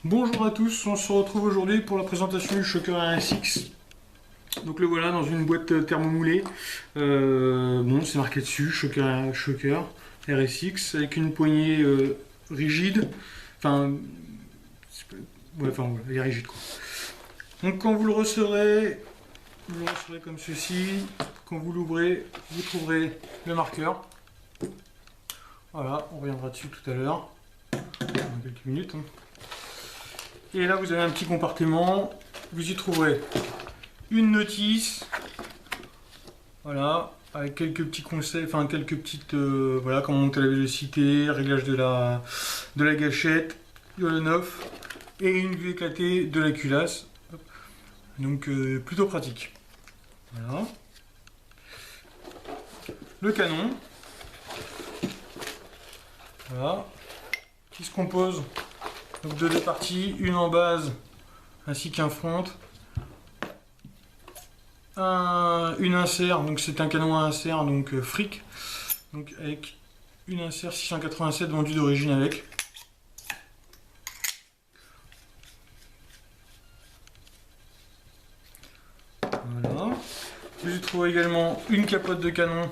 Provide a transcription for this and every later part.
Bonjour à tous, on se retrouve aujourd'hui pour la présentation du Shocker RSX. Donc le voilà dans une boîte thermomoulée. Bon, c'est marqué dessus, Shocker RSX, avec une poignée rigide. Enfin, voilà, il est rigide quoi. Donc quand vous le recevrez comme ceci. Quand vous l'ouvrez, vous trouverez le marqueur. Voilà, on reviendra dessus tout à l'heure, dans quelques minutes. Et là, vous avez un petit compartiment. Vous y trouverez une notice. Voilà, avec quelques petits conseils, enfin quelques petites, voilà, comment monter la vélocité, réglage de la gâchette, du on-off, et une vue éclatée de la culasse. Donc plutôt pratique. Voilà. Le canon. Voilà. Qui se compose donc de deux parties, une en base ainsi qu'un front. Une insert, donc c'est un canon à insert, donc fric, donc avec une insert 687 vendue d'origine avec. Voilà. Vous y trouvez également une capote de canon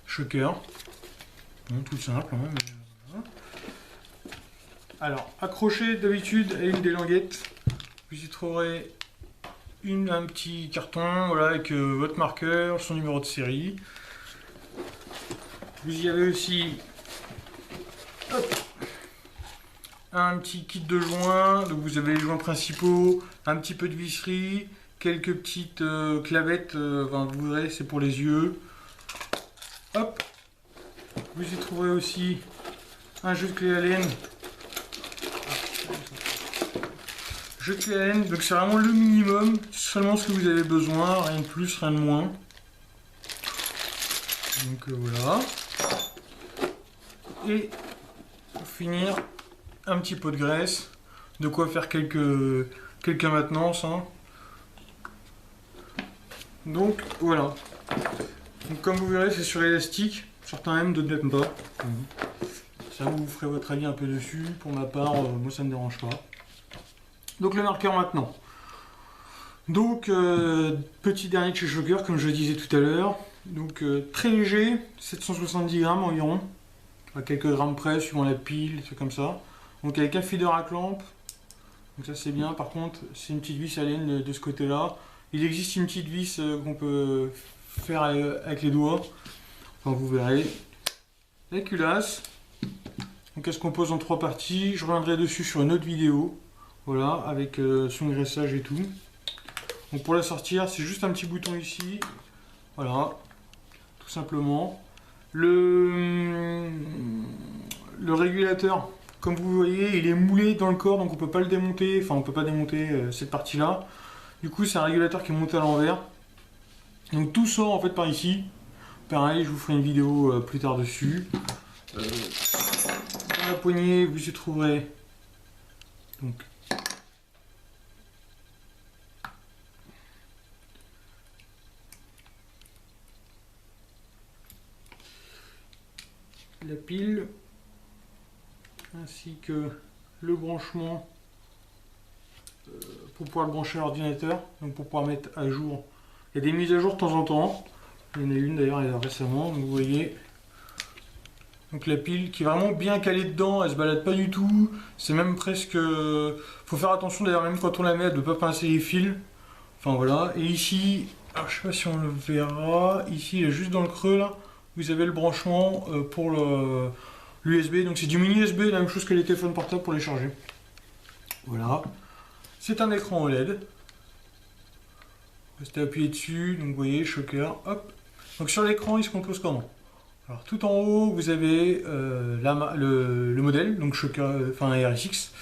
Shocker. Bon, tout simple, hein, mais voilà. Alors, accroché d'habitude à une des languettes, vous y trouverez un petit carton, voilà, avec votre marqueur, son numéro de série. Vous y avez aussi un petit kit de joints, donc vous avez les joints principaux, un petit peu de visserie, quelques petites clavettes, enfin, vous verrez, c'est pour les yeux. Hop, vous y trouverez aussi un jeu de clé Allen. Jeu de clé Allen, donc c'est vraiment le minimum, seulement ce que vous avez besoin, rien de plus, rien de moins. Donc voilà. Et pour finir, un petit pot de graisse, de quoi faire quelques maintenances. Hein. Donc voilà. Donc, comme vous verrez, c'est sur élastique, certains aiment, d'autres n'aiment pas. Ça, vous ferez votre avis un peu dessus. Pour ma part, moi ça ne me dérange pas. Donc le marqueur maintenant. Donc petit dernier de chez Shocker, comme je le disais tout à l'heure. Donc très léger, 770 grammes environ, à quelques grammes près, suivant la pile, c'est comme ça. Donc avec un feeder à clamp, donc ça c'est bien. Par contre, c'est une petite vis à laine de ce côté-là. Il existe une petite vis qu'on peut faire avec les doigts. Enfin, vous verrez. La culasse. Donc elle se compose en trois parties. Je reviendrai dessus sur une autre vidéo. Voilà, avec son graissage et tout. Donc pour la sortir, c'est juste un petit bouton ici. Voilà, tout simplement. Le régulateur, comme vous voyez, il est moulé dans le corps, donc on peut pas le démonter. Enfin, on peut pas démonter cette partie-là. Du coup, c'est un régulateur qui est monté à l'envers. Donc tout sort en fait par ici. Pareil, je vous ferai une vidéo plus tard dessus. Dans la poignée, vous y trouverez donc la pile ainsi que le branchement pour pouvoir le brancher à l'ordinateur, donc pour pouvoir mettre à jour. Il y a des mises à jour de temps en temps. Il y en a une d'ailleurs récemment, donc vous voyez. Donc la pile qui est vraiment bien calée dedans, elle se balade pas du tout. C'est même presque. Faut faire attention d'ailleurs, même quand on la met, de ne pas pincer les fils. Enfin voilà. Et ici, alors je sais pas si on le verra. Ici, il est juste dans le creux là. Vous avez le branchement pour l'USB. Donc c'est du mini USB, la même chose que les téléphones portables pour les charger. Voilà. C'est un écran OLED. Restez appuyé dessus, donc vous voyez, Shocker, hop. Donc sur l'écran, il se compose comment? Alors tout en haut, vous avez le modèle, donc Shocker, enfin RSX.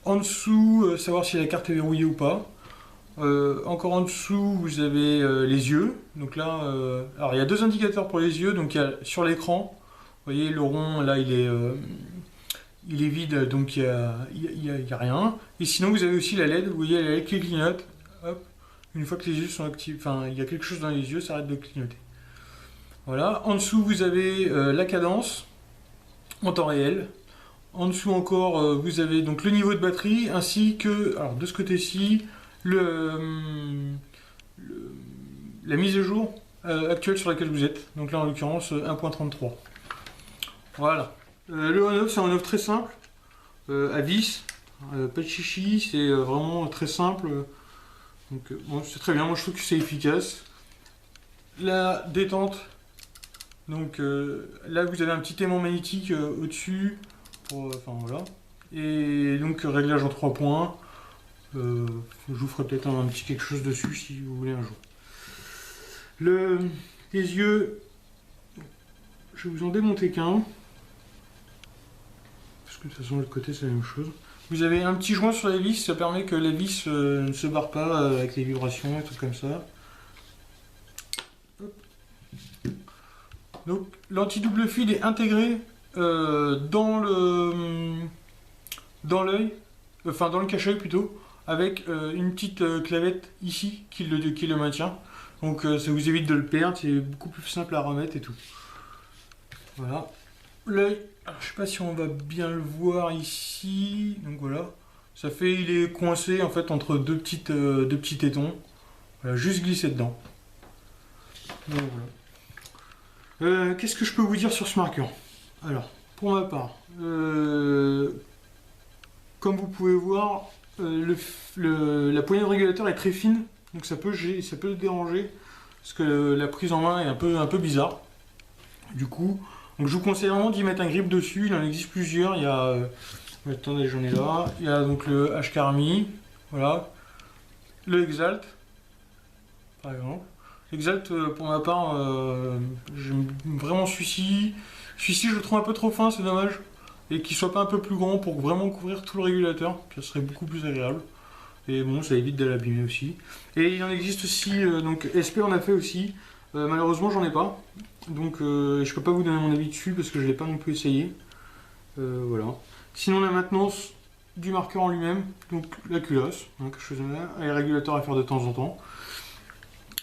En dessous, savoir si la carte est verrouillée ou pas. Encore en dessous, vous avez les yeux. Donc là, alors il y a deux indicateurs pour les yeux. Donc il y a sur l'écran, vous voyez le rond, là il est vide, donc il y a rien. Et sinon, vous avez aussi la LED. Vous voyez la LED qui clignote. Hop. Une fois que les yeux sont actifs, enfin il y a quelque chose dans les yeux, ça arrête de clignoter. Voilà. En dessous, vous avez la cadence en temps réel. En dessous encore, vous avez donc le niveau de batterie ainsi que, alors de ce côté-ci, la mise à jour actuelle sur laquelle vous êtes. Donc là en l'occurrence 1.33. Voilà. Le on-off c'est un on-off très simple, à vis, pas de chichi, c'est vraiment très simple. Donc bon, c'est très bien, moi je trouve que c'est efficace. La détente, donc là vous avez un petit aimant magnétique au-dessus, enfin voilà. Et donc réglage en 3 points. Je vous ferai peut-être un petit quelque chose dessus si vous voulez un jour. Les yeux, je vais vous en démonter qu'un. Parce que de toute façon, de l'autre côté, c'est la même chose. Vous avez un petit joint sur la vis, ça permet que la vis ne se barre pas avec les vibrations et tout comme ça. Hop. Donc, l'anti-double fil est intégré dans l'œil, enfin dans le cache-œil plutôt, avec une petite clavette ici qui le maintient. Donc ça vous évite de le perdre, c'est beaucoup plus simple à remettre et tout. Voilà. L'œil, je sais pas si on va bien le voir ici. Donc voilà. Ça fait, il est coincé en fait entre deux petits tétons. Voilà, juste glisser dedans. Donc voilà. Qu'est-ce que je peux vous dire sur ce marqueur? Alors, pour ma part, comme vous pouvez voir, la poignée de régulateur est très fine, donc ça peut déranger, parce que la prise en main est un peu bizarre. Du coup, donc je vous conseille vraiment d'y mettre un grip dessus, il en existe plusieurs, il y a... attendez, j'en ai là, il y a donc le HKRMI, voilà, le Exalt, par exemple. Exalt, pour ma part, j'aime vraiment celui-ci. Celui-ci, je le trouve un peu trop fin, c'est dommage. Et qu'il soit pas un peu plus grand pour vraiment couvrir tout le régulateur. Ça serait beaucoup plus agréable. Et bon, ça évite de l'abîmer aussi. Et il en existe aussi, donc SP en a fait aussi. Malheureusement, j'en ai pas. Donc, je peux pas vous donner mon avis dessus parce que je l'ai pas non plus essayé. Voilà. Sinon, la maintenance du marqueur en lui-même, donc la culasse, hein, quelque chose comme ça, et les régulateurs à faire de temps en temps.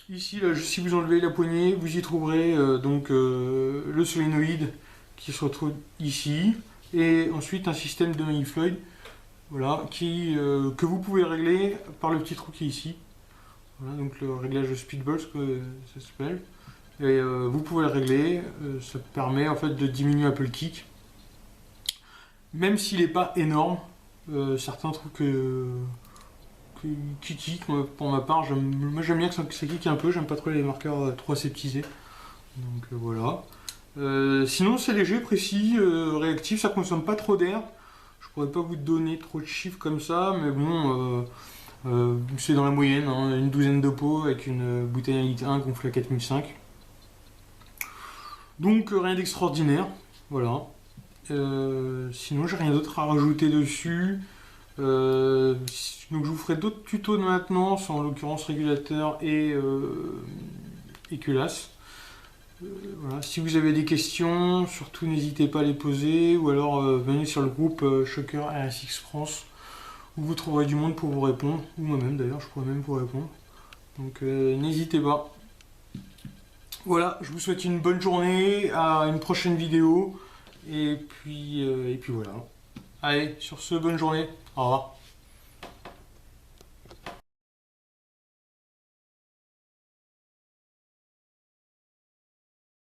Ici, là, si vous enlevez la poignée, vous y trouverez donc le solénoïde qui se retrouve ici, et ensuite un système de Manifloyd, voilà, que vous pouvez régler par le petit trou qui est ici. Voilà, donc le réglage de speedball, ça s'appelle. Et vous pouvez le régler, ça permet en fait de diminuer un peu le kick. Même s'il n'est pas énorme, certains trouvent qui kick, pour ma part, moi j'aime bien que ça kick un peu, j'aime pas trop les marqueurs trop aseptisés. Donc voilà. Sinon c'est léger, précis, réactif, ça consomme pas trop d'air. Je pourrais pas vous donner trop de chiffres comme ça, mais bon, c'est dans la moyenne, hein, une douzaine de pots avec une bouteille 1,1 litre gonflée à 4005. Donc rien d'extraordinaire, voilà. Sinon j'ai rien d'autre à rajouter dessus. Donc je vous ferai d'autres tutos de maintenance, en l'occurrence régulateur et culasse. Voilà. Si vous avez des questions, surtout n'hésitez pas à les poser, ou alors venez sur le groupe Shocker RSX France, où vous trouverez du monde pour vous répondre, ou moi-même d'ailleurs, je pourrais même vous répondre. Donc n'hésitez pas. Voilà, je vous souhaite une bonne journée, à une prochaine vidéo, et puis voilà. Allez, sur ce, bonne journée, au revoir.